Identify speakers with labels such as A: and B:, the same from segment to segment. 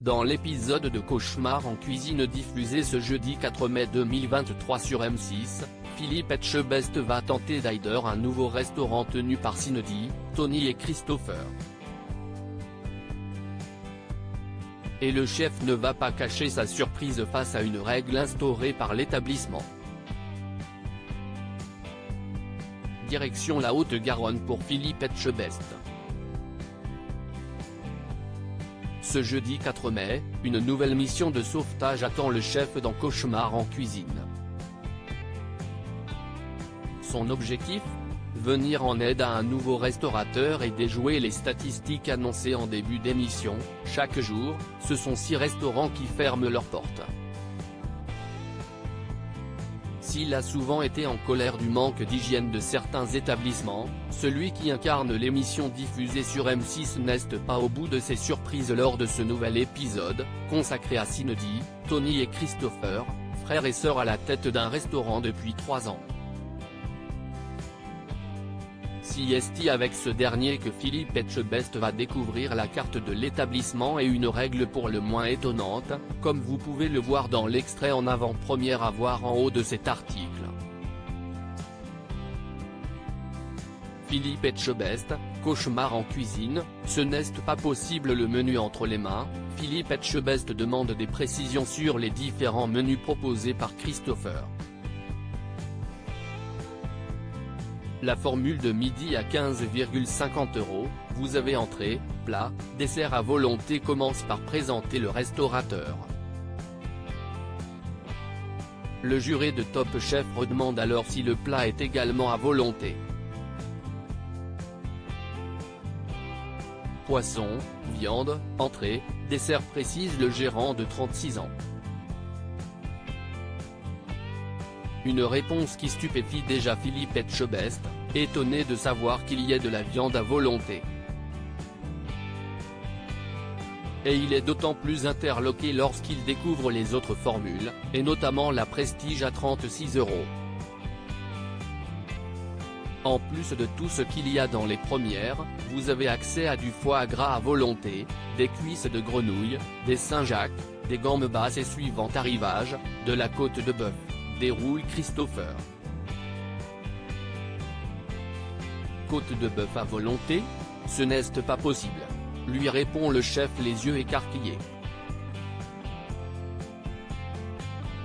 A: Dans l'épisode de Cauchemar en cuisine diffusé ce jeudi 4 mai 2023 sur M6, Philippe Etchebest va tenter d'aider un nouveau restaurant tenu par Cindy, Tony et Christopher. Et le chef ne va pas cacher sa surprise face à une règle instaurée par l'établissement. Direction la Haute-Garonne pour Philippe Etchebest. Ce jeudi 4 mai, une nouvelle mission de sauvetage attend le chef dans Cauchemar en cuisine. Son objectif ? Venir en aide à un nouveau restaurateur et déjouer les statistiques annoncées en début d'émission. Chaque jour, ce sont 6 restaurants qui ferment leurs portes. S'il a souvent été en colère du manque d'hygiène de certains établissements, celui qui incarne l'émission diffusée sur M6 n'est pas au bout de ses surprises lors de ce nouvel épisode, consacré à Cindy, Tony et Christopher, frères et sœurs à la tête d'un restaurant depuis 3 ans. C'est avec ce dernier que Philippe Etchebest va découvrir la carte de l'établissement et une règle pour le moins étonnante, comme vous pouvez le voir dans l'extrait en avant-première à voir en haut de cet article. Philippe Etchebest, Cauchemar en cuisine, ce n'est pas possible le menu entre les mains. Philippe Etchebest demande des précisions sur les différents menus proposés par Christopher. La formule de midi à 15,50 €, vous avez entrée, plat, dessert à volonté commence par présenter le restaurateur. Le juré de Top Chef redemande alors si le plat est également à volonté. Poisson, viande, entrée, dessert précise le gérant de 36 ans. Une réponse qui stupéfie déjà Philippe Etchebest, étonné de savoir qu'il y ait de la viande à volonté. Et il est d'autant plus interloqué lorsqu'il découvre les autres formules, et notamment la Prestige à 36 €. En plus de tout ce qu'il y a dans les premières, vous avez accès à du foie gras à volonté, des cuisses de grenouille, des Saint-Jacques, des gambas et suivant arrivage, de la côte de bœuf. Déroule Christopher. Côte de bœuf à volonté ? Ce n'est pas possible, lui répond le chef les yeux écarquillés.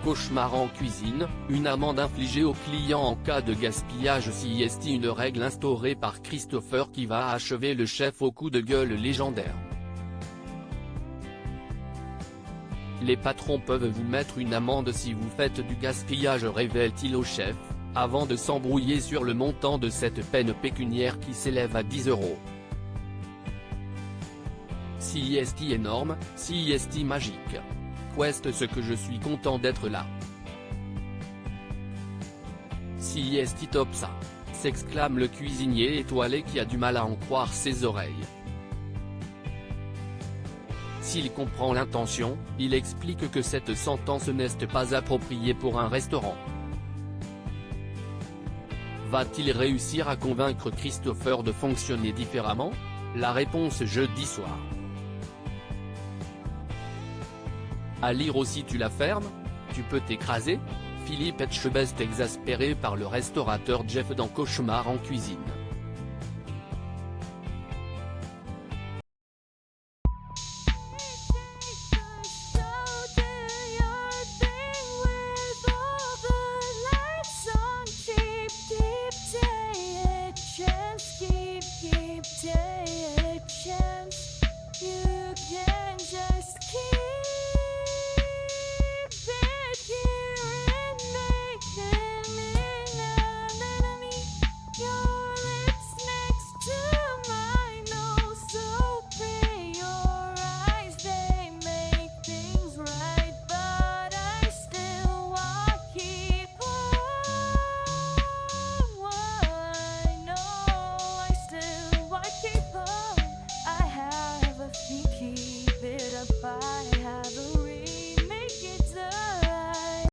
A: Cauchemar en cuisine, une amende infligée aux clients en cas de gaspillage. C'est une règle instaurée par Christopher qui va achever le chef au coup de gueule légendaire. Les patrons peuvent vous mettre une amende si vous faites du gaspillage, révèle-t-il au chef, avant de s'embrouiller sur le montant de cette peine pécuniaire qui s'élève à 10 €. C'est énorme, c'est magique. Quest ce que je suis content d'être là. C'est top ça, s'exclame le cuisinier étoilé qui a du mal à en croire ses oreilles. S'il comprend l'intention, il explique que cette sentence n'est pas appropriée pour un restaurant. Va-t-il réussir à convaincre Christopher de fonctionner différemment ? La réponse jeudi soir. À lire aussi tu la fermes ? Tu peux t'écraser ? Philippe Etchebest exaspéré par le restaurateur Jeff dans Cauchemar en cuisine.